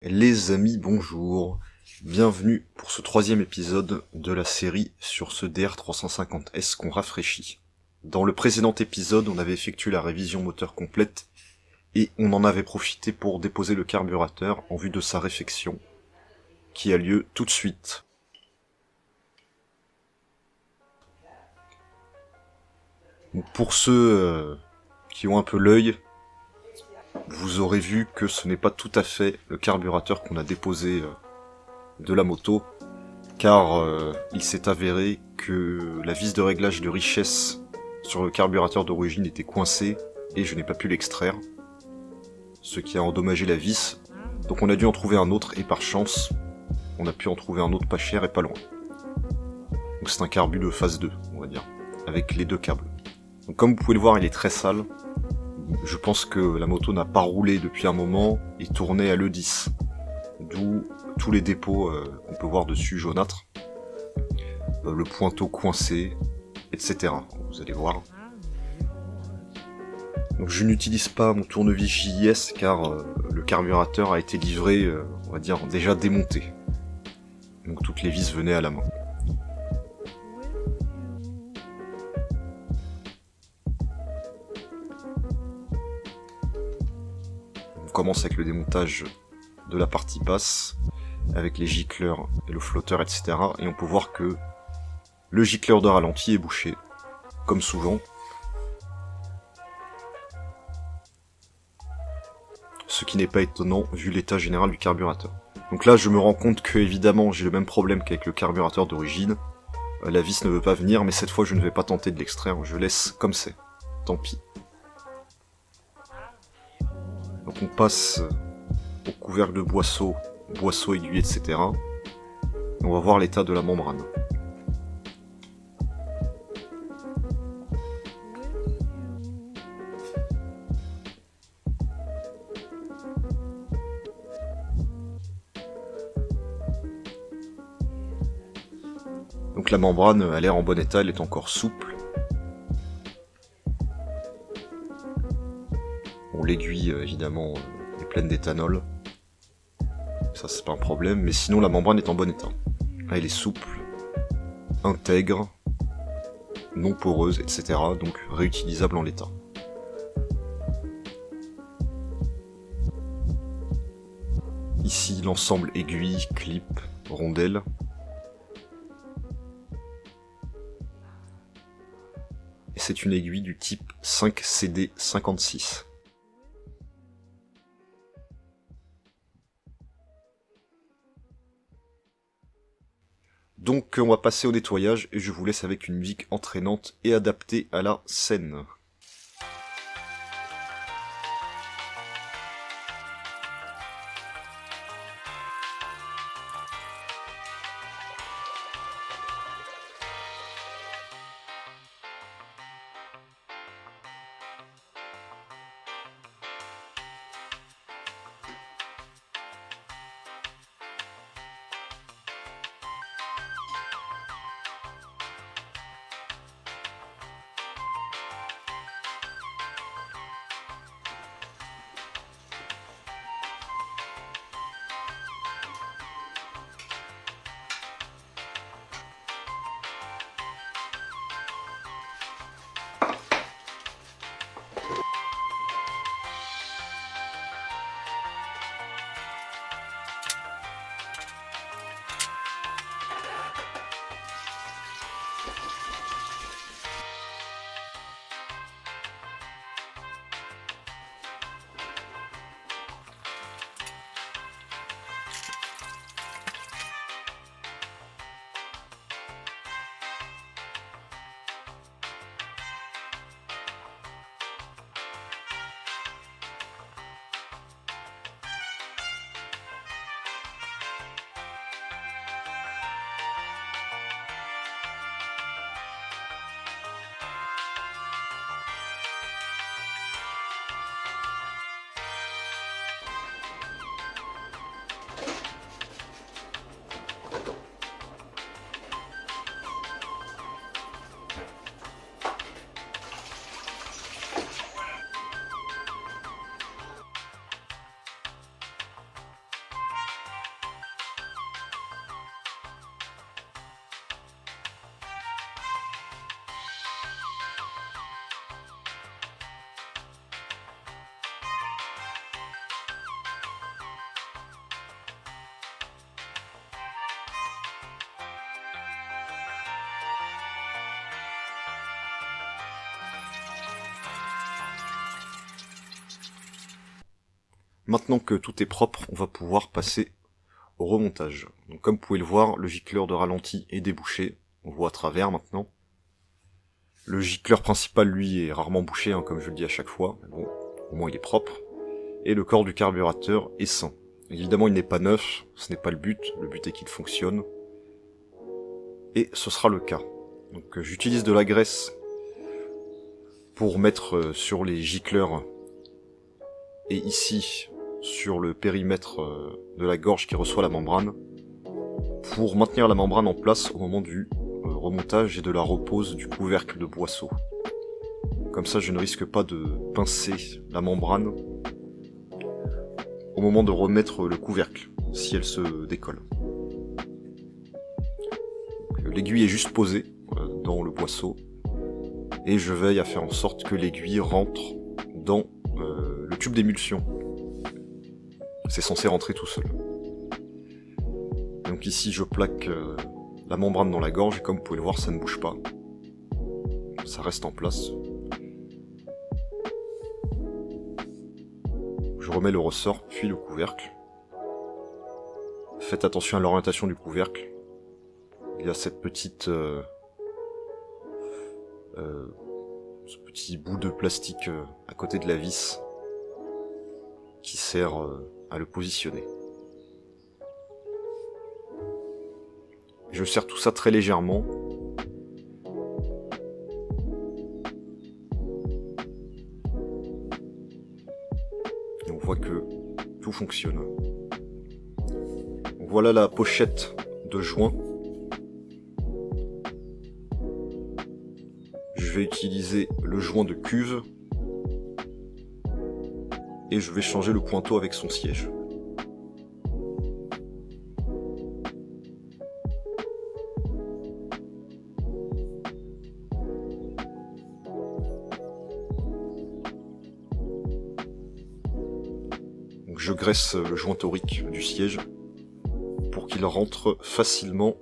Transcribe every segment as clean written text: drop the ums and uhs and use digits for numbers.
Les amis, bonjour. Bienvenue pour ce troisième épisode de la série sur ce DR350S qu'on rafraîchit. Dans le précédent épisode, on avait effectué la révision moteur complète et on en avait profité pour déposer le carburateur en vue de sa réfection, qui a lieu tout de suite. Donc pour ceux qui ont un peu l'œil, vous aurez vu que ce n'est pas tout à fait le carburateur qu'on a déposé de la moto, car il s'est avéré que la vis de réglage de richesse sur le carburateur d'origine était coincée et je n'ai pas pu l'extraire, ce qui a endommagé la vis. Donc on a dû en trouver un autre et par chance, on a pu en trouver un autre pas cher et pas loin. Donc c'est un carbu de phase 2, on va dire, avec les deux câbles. Donc comme vous pouvez le voir, il est très sale. Je pense que la moto n'a pas roulé depuis un moment et tournait à l'E10. D'où tous les dépôts qu'on peut voir dessus jaunâtres. Le pointeau coincé, etc. Vous allez voir. Donc je n'utilise pas mon tournevis JS car le carburateur a été livré, on va dire, déjà démonté. Donc toutes les vis venaient à la main. On commence avec le démontage de la partie basse, avec les gicleurs et le flotteur, etc. Et on peut voir que le gicleur de ralenti est bouché, comme souvent. Ce qui n'est pas étonnant vu l'état général du carburateur. Donc là je me rends compte que évidemment j'ai le même problème qu'avec le carburateur d'origine. La vis ne veut pas venir, mais cette fois je ne vais pas tenter de l'extraire, je laisse comme c'est. Tant pis. Donc on passe au couvercle de boisseau, aiguille, etc. Et on va voir l'état de la membrane. Donc la membrane a l'air en bon état, elle est encore souple. Bon, l'aiguille évidemment est pleine d'éthanol. Ça c'est pas un problème, mais sinon la membrane est en bon état. Là, elle est souple, intègre, non poreuse, etc. Donc réutilisable en l'état. Ici l'ensemble aiguille, clip, rondelle. Et c'est une aiguille du type 5CD56. Donc on va passer au nettoyage et je vous laisse avec une musique entraînante et adaptée à la scène. Maintenant que tout est propre, on va pouvoir passer au remontage. Donc comme vous pouvez le voir, le gicleur de ralenti est débouché, on voit à travers maintenant. Le gicleur principal, lui, est rarement bouché, hein, comme je le dis à chaque fois, mais bon, au moins il est propre. Et le corps du carburateur est sain. Évidemment, il n'est pas neuf, ce n'est pas le but est qu'il fonctionne. Et ce sera le cas. Donc j'utilise de la graisse pour mettre sur les gicleurs et ici sur le périmètre de la gorge qui reçoit la membrane pour maintenir la membrane en place au moment du remontage et de la repose du couvercle de boisseau. Comme ça je ne risque pas de pincer la membrane au moment de remettre le couvercle si elle se décolle. L'aiguille est juste posée dans le boisseau et je veille à faire en sorte que l'aiguille rentre dans le tube d'émulsion. C'est censé rentrer tout seul. Donc ici je plaque la membrane dans la gorge et comme vous pouvez le voir ça ne bouge pas. Ça reste en place. Je remets le ressort puis le couvercle. Faites attention à l'orientation du couvercle. Il y a cette petite ce petit bout de plastique à côté de la vis qui sert à le positionner. Je serre tout ça très légèrement. Et on voit que tout fonctionne. Donc voilà la pochette de joint. Je vais utiliser le joint de cuve et je vais changer le pointeau avec son siège. Donc je graisse le joint torique du siège pour qu'il rentre facilement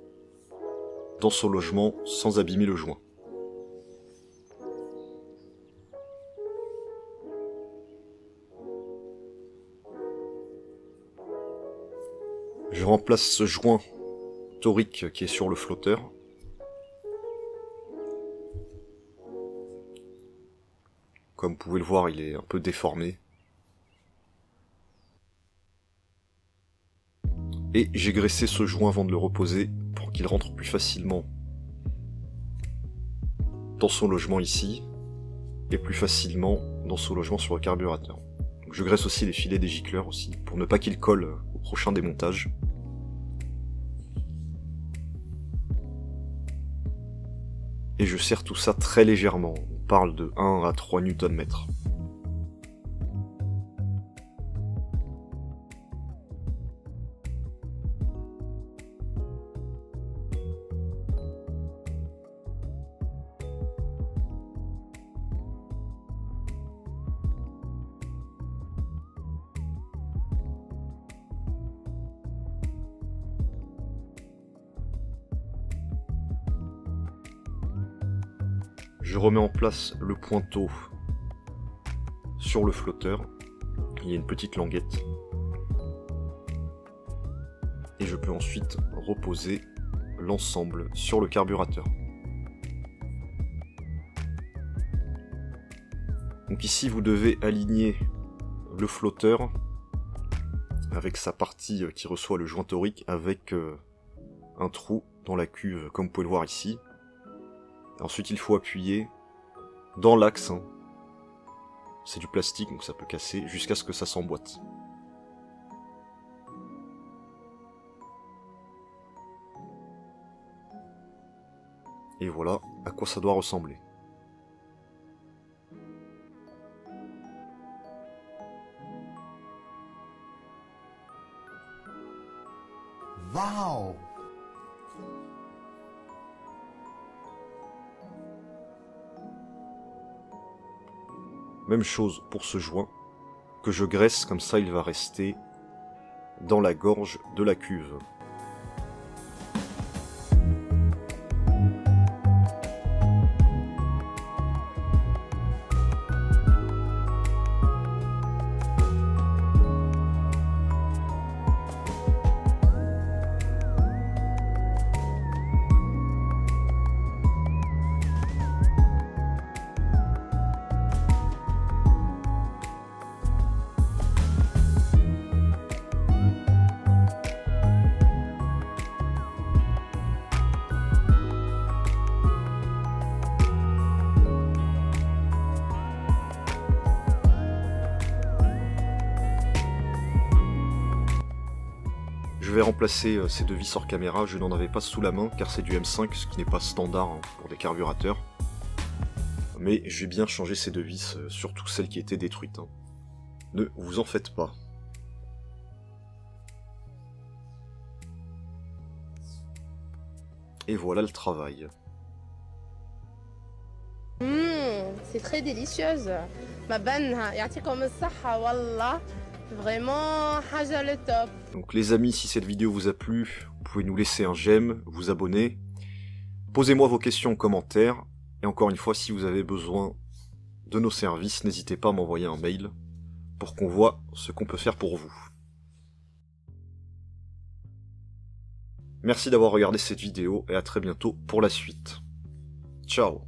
dans son logement sans abîmer le joint. Je remplace ce joint torique qui est sur le flotteur. Comme vous pouvez le voir, il est un peu déformé. Et j'ai graissé ce joint avant de le reposer pour qu'il rentre plus facilement dans son logement ici et plus facilement dans son logement sur le carburateur. Donc je graisse aussi les filets des gicleurs aussi pour ne pas qu'ils collent au prochain démontage. Et je serre tout ça très légèrement, on parle de 1 à 3 Nm. Je remets en place le pointeau sur le flotteur. Il y a une petite languette. Et je peux ensuite reposer l'ensemble sur le carburateur. Donc ici vous devez aligner le flotteur avec sa partie qui reçoit le joint torique avec un trou dans la cuve comme vous pouvez le voir ici. Ensuite il faut appuyer dans l'axe, hein. C'est du plastique donc ça peut casser, jusqu'à ce que ça s'emboîte. Et voilà à quoi ça doit ressembler. Wow! Même chose pour ce joint, que je graisse, comme ça il va rester dans la gorge de la cuve. Je vais remplacer ces deux vis hors caméra, je n'en avais pas sous la main car c'est du M5, ce qui n'est pas standard hein, pour des carburateurs. Mais j'ai bien changé ces deux vis, surtout celles qui étaient détruites. Hein. Ne vous en faites pas. Et voilà le travail. C'est très délicieuse. Ma banha, ya'tikom as-sahha wallah. Vraiment, haja le top. Donc les amis, si cette vidéo vous a plu, vous pouvez nous laisser un j'aime, vous abonner. Posez-moi vos questions en commentaire. Et encore une fois, si vous avez besoin de nos services, n'hésitez pas à m'envoyer un mail pour qu'on voit ce qu'on peut faire pour vous. Merci d'avoir regardé cette vidéo et à très bientôt pour la suite. Ciao.